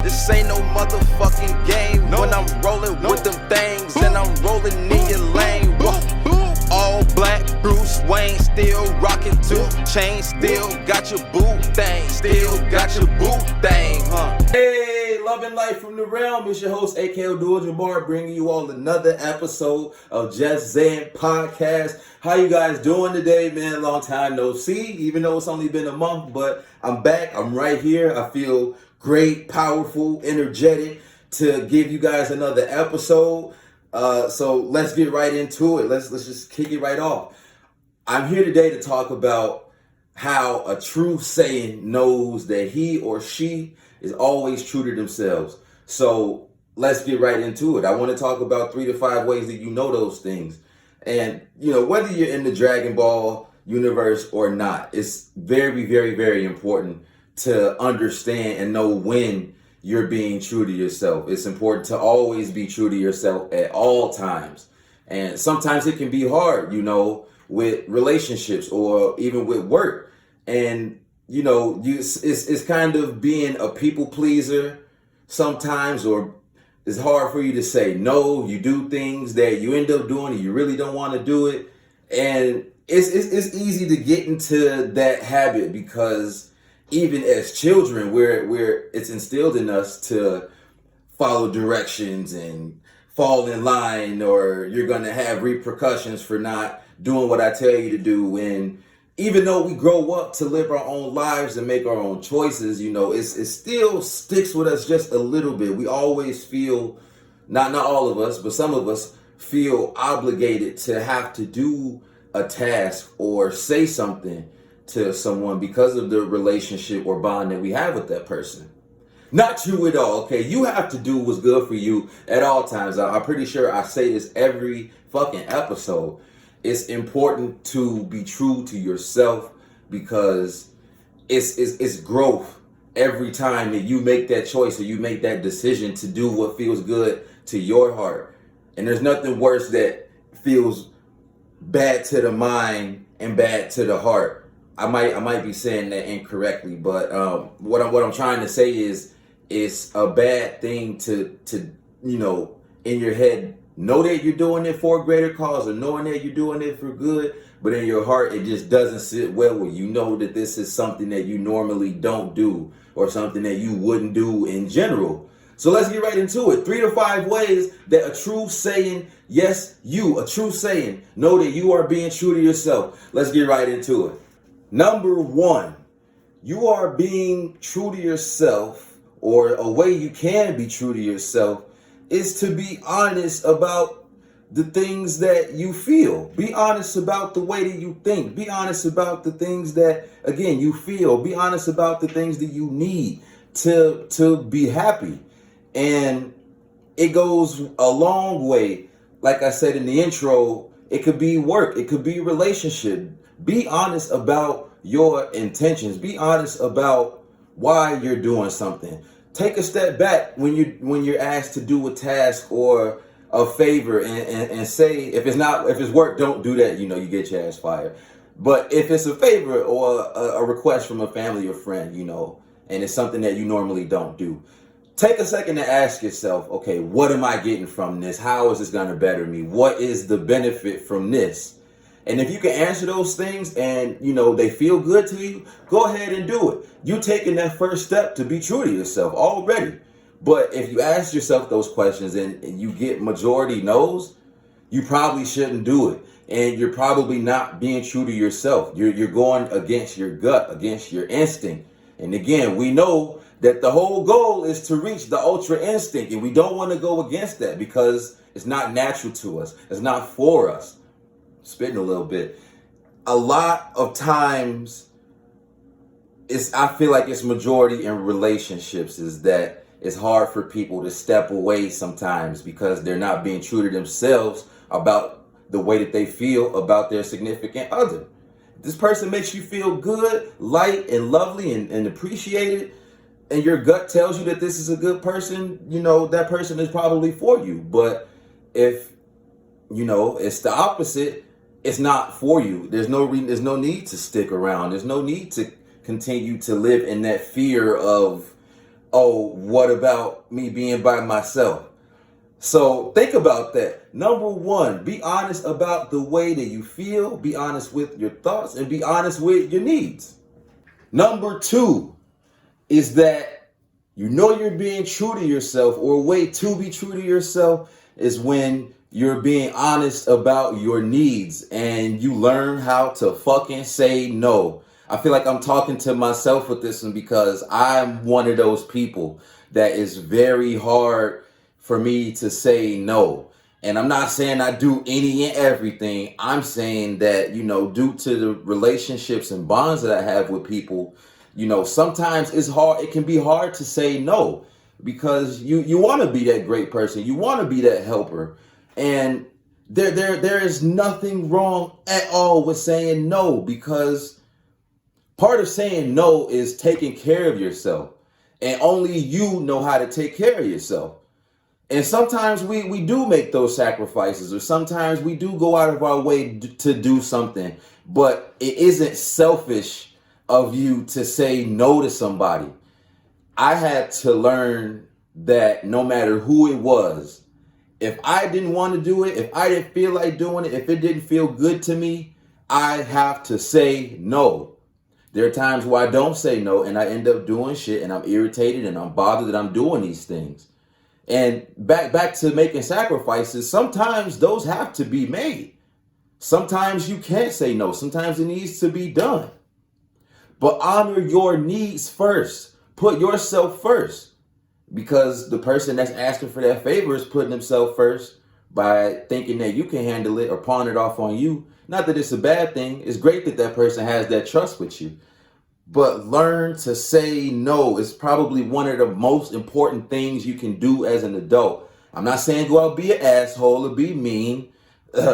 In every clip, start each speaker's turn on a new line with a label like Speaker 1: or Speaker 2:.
Speaker 1: This ain't no motherfucking game. When I'm rolling with them things and I'm rolling in your lane. All black, Bruce Wayne, still rocking 2 chains, still got your boot thing, still got your boot thing,
Speaker 2: Hey, love and life from the realm. It's your host, A.K.O. Dual-Jabbar, bringing you all another episode of Just Zayn Podcast. How you guys doing today, man? Long time no see, even though it's only been a month, but I'm back. I'm right here. I feel great, powerful, energetic to give you guys another episode. So let's get right into it. Let's just kick it right off. I'm here today to talk about how a true Saiyan knows that he or she is always true to themselves. So let's get right into it. I want to talk about 3 to 5 ways that you know those things. And, you know, whether you're in the Dragon Ball universe or not, it's very, very, very important to understand and know when you're being true to yourself. It's important to always be true to yourself at all times. And sometimes it can be hard, you know, with relationships or even with work. And, you know, it's kind of being a people pleaser sometimes, or it's hard for you to say no. You do things that you end up doing and you really don't want to do it. And it's easy to get into that habit because even as children, where it's instilled in us to follow directions and fall in line, or you're going to have repercussions for not doing what I tell you to do. And even though we grow up to live our own lives and make our own choices, you know, it still sticks with us just a little bit. We always feel, not all of us, but some of us feel obligated to have to do a task or say something to someone because of the relationship or bond that we have with that person. Not true at all, okay? You have to do what's good for you at all times. I'm pretty sure I say this every fucking episode. It's important to be true to yourself because it's growth every time that you make that choice or you make that decision to do what feels good to your heart. And there's nothing worse that feels bad to the mind and bad to the heart. I might be saying that incorrectly, but what I'm trying to say is it's a bad thing to you know, in your head know that you're doing it for a greater cause or knowing that you're doing it for good, but in your heart it just doesn't sit well with you. Know that this is something that you normally don't do or something that you wouldn't do in general. So let's get right into it. 3 to 5 ways that a true Saiyan, yes, you, a true Saiyan, know that you are being true to yourself. Let's get right into it. Number 1, you are being true to yourself, or a way you can be true to yourself is to be honest about the things that you feel. Be honest about the way that you think. Be honest about the things that, again, you feel. Be honest about the things that you need to be happy. And it goes a long way. Like I said in the intro, it could be work. It could be relationship. Be honest about your intentions. Be honest about why you're doing something. Take a step back when you're asked to do a task or a favor and say, if it's work, don't do that. You know, you get your ass fired. But if it's a favor or a request from a family or friend, you know, and it's something that you normally don't do, take a second to ask yourself, okay, what am I getting from this? How is this going to better me? What is the benefit from this? And if you can answer those things and, you know, they feel good to you, go ahead and do it. You're taking that first step to be true to yourself already. But if you ask yourself those questions and you get majority no's, you probably shouldn't do it. And you're probably not being true to yourself. You're going against your gut, against your instinct. And again, we know that the whole goal is to reach the ultra instinct. And we don't want to go against that because it's not natural to us. It's not for us. Spitting a little bit. A lot of times, I feel like it's majority in relationships is that it's hard for people to step away sometimes because they're not being true to themselves about the way that they feel about their significant other. If this person makes you feel good, light, and lovely and appreciated, and your gut tells you that this is a good person, you know, that person is probably for you. But if, you know, it's the opposite, it's not for you. There's no need to stick around. There's no need to continue to live in that fear of oh, what about me being by myself? So think about that. Number one, be honest about the way that you feel, be honest with your thoughts, and be honest with your needs. Number two is that you know you're being true to yourself, or a way to be true to yourself is when you're being honest about your needs and you learn how to fucking say no. I feel like I'm talking to myself with this one because I'm one of those people that is very hard for me to say no. And I'm not saying I do any and everything. I'm saying that, due to the relationships and bonds that I have with people, sometimes it's hard. It can be hard to say no because you want to be that great person. You want to be that helper. And there is nothing wrong at all with saying no, because part of saying no is taking care of yourself. And only you know how to take care of yourself. And sometimes we do make those sacrifices, or sometimes we do go out of our way to do something, but it isn't selfish of you to say no to somebody. I had to learn that no matter who it was, if I didn't want to do it, if I didn't feel like doing it, if it didn't feel good to me, I have to say no. There are times where I don't say no and I end up doing shit and I'm irritated and I'm bothered that I'm doing these things. And back to making sacrifices, sometimes those have to be made. Sometimes you can't say no. Sometimes it needs to be done. But honor your needs first. Put yourself first. Because the person that's asking for that favor is putting himself first by thinking that you can handle it or pawn it off on you. Not that it's a bad thing. It's great that that person has that trust with you. But learn to say no is probably one of the most important things you can do as an adult. I'm not saying go out be an asshole or be mean.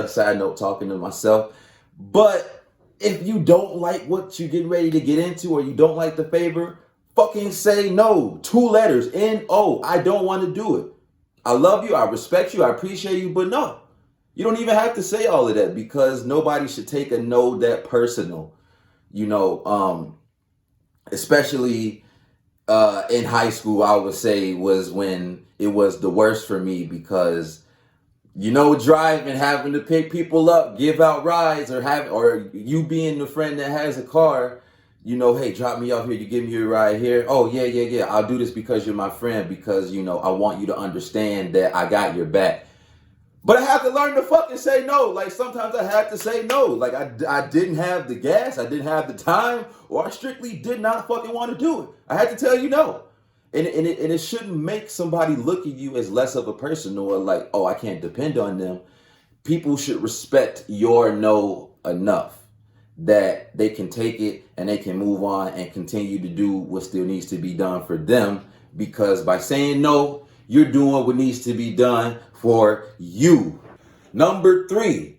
Speaker 2: Side note, talking to myself. But if you don't like what you're getting ready to get into, or you don't like the favor, fucking say no. 2 letters, N-O. I don't want to do it. I love you. I respect you. I appreciate you. But no, you don't even have to say all of that, because nobody should take a no that personal. Especially in high school, I would say was when it was the worst for me, because driving, having to pick people up, give out rides, or you being the friend that has a car, hey, drop me off here, you give me a ride here. Oh yeah, I'll do this because you're my friend, because I want you to understand that I got your back. But I have to learn to fucking say no. Like, sometimes I have to say no. Like, I didn't have the gas, I didn't have the time, or I strictly did not fucking want to do it. I had to tell you no. And it shouldn't make somebody look at you as less of a person, or like, oh, I can't depend on them. People should respect your no enough that they can take it and they can move on and continue to do what still needs to be done for them. Because by saying no, you're doing what needs to be done for you. Number 3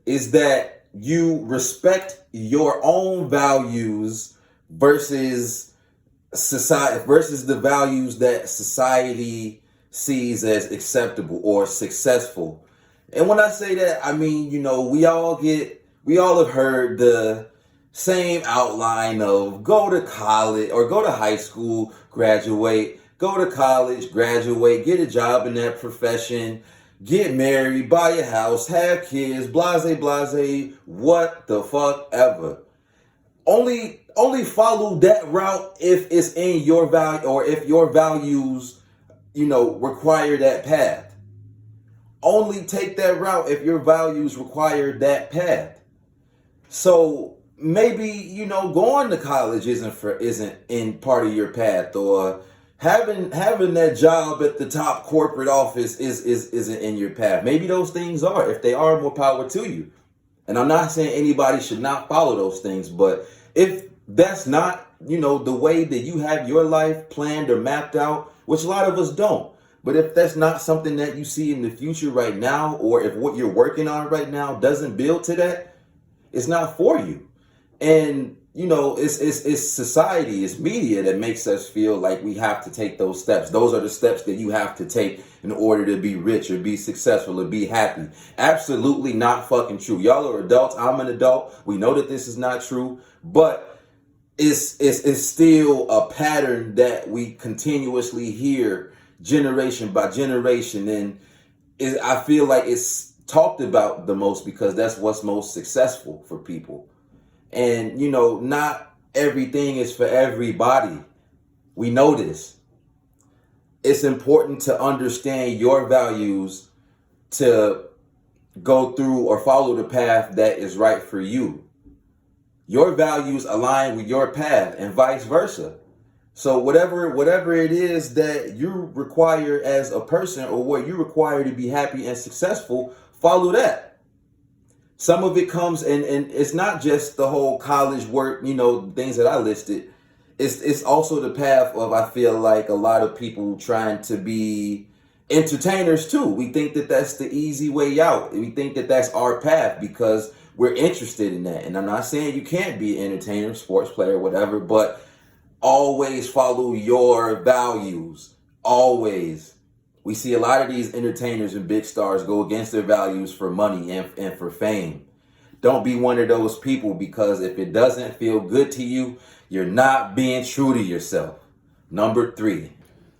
Speaker 2: is that you respect your own values versus society, versus the values that society sees as acceptable or successful. And when I say that, I mean, we all have heard the same outline of go to college or go to high school, graduate, go to college, graduate, get a job in that profession, get married, buy a house, have kids, blase, what the fuck ever. Only follow that route if it's in your value, or if your values, require that path. Only take that route if your values require that path. So maybe, going to college isn't in part of your path, or having that job at the top corporate office isn't in your path. Maybe those things are. If they are, more power to you. And I'm not saying anybody should not follow those things, but if that's not, the way that you have your life planned or mapped out, which a lot of us don't, but if that's not something that you see in the future right now, or if what you're working on right now doesn't build to that, it's not for you. And it's society, it's media that makes us feel like we have to take those steps. Those are the steps that you have to take in order to be rich or be successful or be happy. Absolutely not fucking true. Y'all are adults. I'm an adult. We know that this is not true. But it's still a pattern that we continuously hear generation by generation, and I feel like it's talked about the most because that's what's most successful for people. And not everything is for everybody. We know this. It's important to understand your values to go through or follow the path that is right for you. Your values align with your path and vice versa. So whatever it is that you require as a person or what you require to be happy and successful, follow that. Some of it comes and it's not just the whole college work, things that I listed. It's also the path of, I feel like, a lot of people trying to be entertainers too. We think that that's the easy way out. We think that that's our path because we're interested in that. And I'm not saying you can't be an entertainer, sports player, whatever, but always follow your values. Always. We see a lot of these entertainers and big stars go against their values for money and for fame. Don't be one of those people, because if it doesn't feel good to you, you're not being true to yourself. Number 3.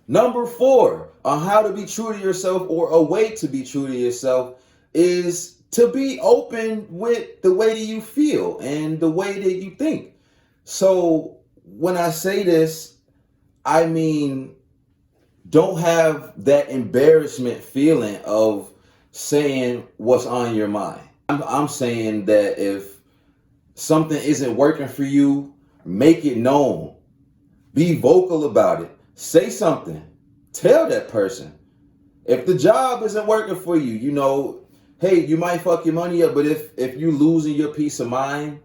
Speaker 2: Number 4 on how to be true to yourself, or a way to be true to yourself, is to be open with the way that you feel and the way that you think. So when I say this, I mean, don't have that embarrassment feeling of saying what's on your mind. I'm saying that if something isn't working for you, make it known. Be vocal about it. Say something. Tell that person. If the job isn't working for you, hey, you might fuck your money up, but if you're losing your peace of mind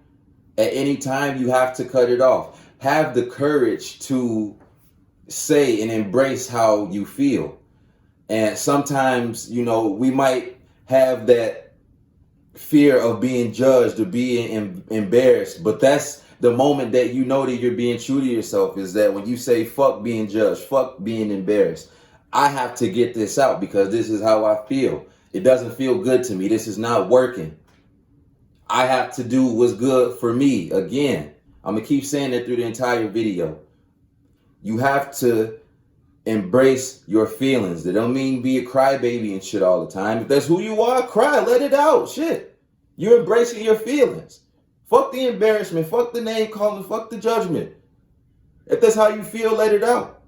Speaker 2: at any time, you have to cut it off. Have the courage to say and embrace how you feel. And sometimes, we might have that fear of being judged or being embarrassed, but that's the moment that you know that you're being true to yourself, is that when you say fuck being judged, fuck being embarrassed, I have to get this out because this is how I feel. It doesn't feel good to me. This is not working. I have to do what's good for me. Again, I'm gonna keep saying that through the entire video. You have to embrace your feelings. That don't mean be a crybaby and shit all the time. If that's who you are, cry, let it out. Shit. You're embracing your feelings. Fuck the embarrassment, fuck the name calling, fuck the judgment. If that's how you feel, let it out.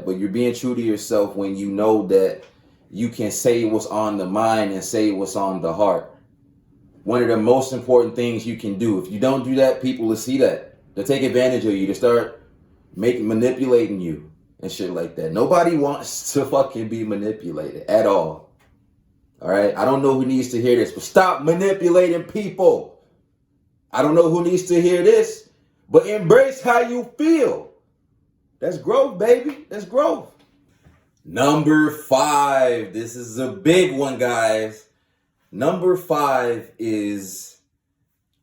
Speaker 2: But you're being true to yourself when you know that you can say what's on the mind and say what's on the heart. One of the most important things you can do. If you don't do that, people will see that. They'll take advantage of you. To start manipulating you and shit like that. Nobody wants to fucking be manipulated at all. All right? I don't know who needs to hear this, but stop manipulating people. I don't know who needs to hear this, but embrace how you feel. That's growth, baby. That's growth. Number 5. This is a big one, guys. Number 5 is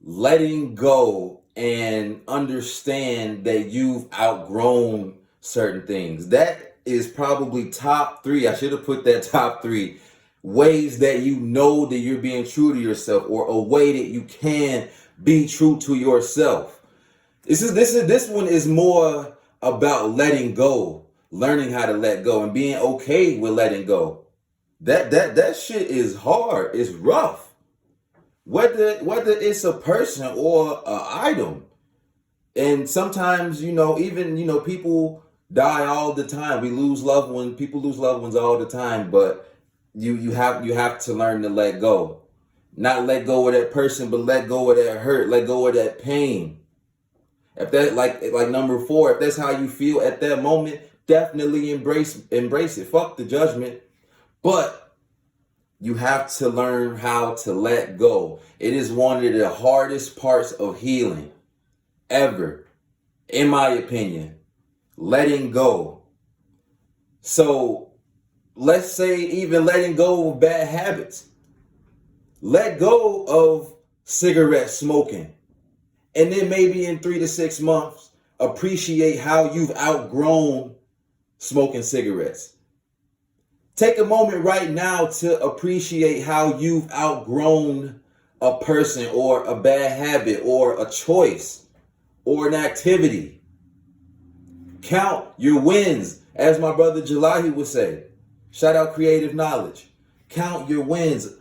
Speaker 2: letting go and understand that you've outgrown certain things. That is probably top 3. I should have put that top 3 ways that you know that you're being true to yourself, or a way that you can be true to yourself. This one is more about letting go, learning how to let go, and being okay with letting go. That shit is hard. It's rough. Whether it's a person or an item. And sometimes, even, people die all the time. We lose loved ones. People lose loved ones all the time. But you have to learn to let go. Not let go of that person, but let go of that hurt. Let go of that pain. If that, like number 4, if that's how you feel at that moment, definitely embrace it. Fuck the judgment. But you have to learn how to let go. It is one of the hardest parts of healing ever, in my opinion. Letting go. So let's say even letting go of bad habits. Let go of cigarette smoking. And then maybe in 3 to 6 months, appreciate how you've outgrown smoking cigarettes. Take a moment right now to appreciate how you've outgrown a person or a bad habit or a choice. or an activity. Count your wins, as my brother Jalahi would say. Shout out Creative Knowledge. Count your wins.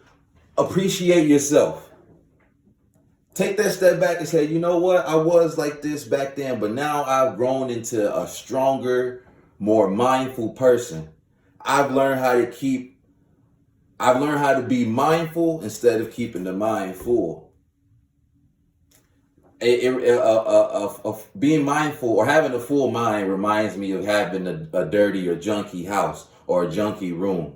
Speaker 2: Appreciate yourself. Take that step back and say, you know what? I was like this back then, but now I've grown into a stronger, more mindful person. I've learned how to be mindful instead of keeping the mind full. Being mindful or having a full mind reminds me of having a dirty or junky house or a junky room.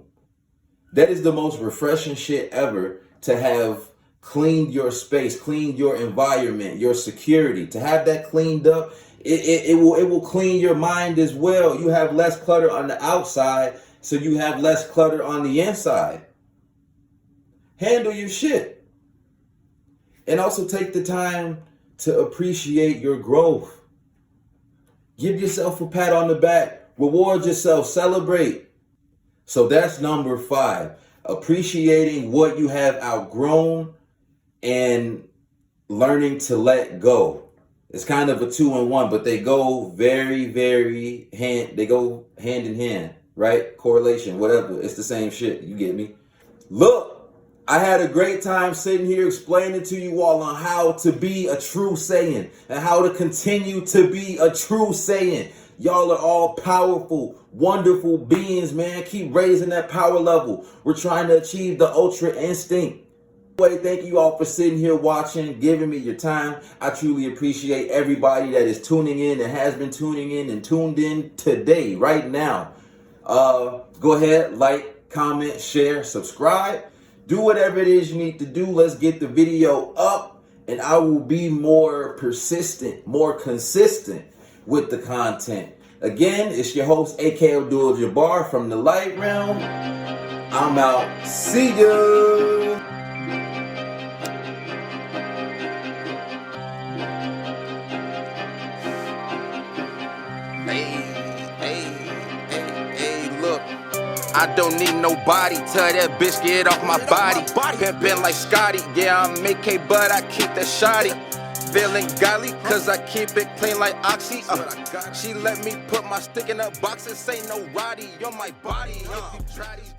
Speaker 2: That is the most refreshing shit ever, to have cleaned your space, cleaned your environment, your security. To have that cleaned up, it will clean your mind as well. You have less clutter on the outside, so you have less clutter on the inside. Handle your shit. And also take the time to appreciate your growth. Give yourself a pat on the back. Reward yourself. Celebrate. So that's number 5. Appreciating what you have outgrown and learning to let go. It's kind of a 2-in-1, but they go very hand in hand, right? Correlation, whatever. It's the same shit. You get me? Look, I had a great time sitting here explaining to you all on how to be a true Saiyan and how to continue to be a true Saiyan. Y'all are all powerful, wonderful beings, man. Keep raising that power level. We're trying to achieve the ultra instinct. Anyway, thank you all for sitting here watching, giving me your time. I truly appreciate everybody that is tuning in and has been tuning in and tuned in today, right now. Go ahead, like, comment, share, subscribe. Do whatever it is you need to do. Let's get the video up, and I will be more persistent, more consistent with the content. Again, it's your host, A.K. Abdul-Jabbar from the Light Realm. I'm out. See ya.
Speaker 1: Hey, look. I don't need nobody, tell that bitch get off my body. Pimpin' like Scotty, yeah, I'm AK, but I keep that shotty. Feeling godly, cause I keep it clean like Oxy. She let me put my stick in her box and say no Roddy on my body. If you try these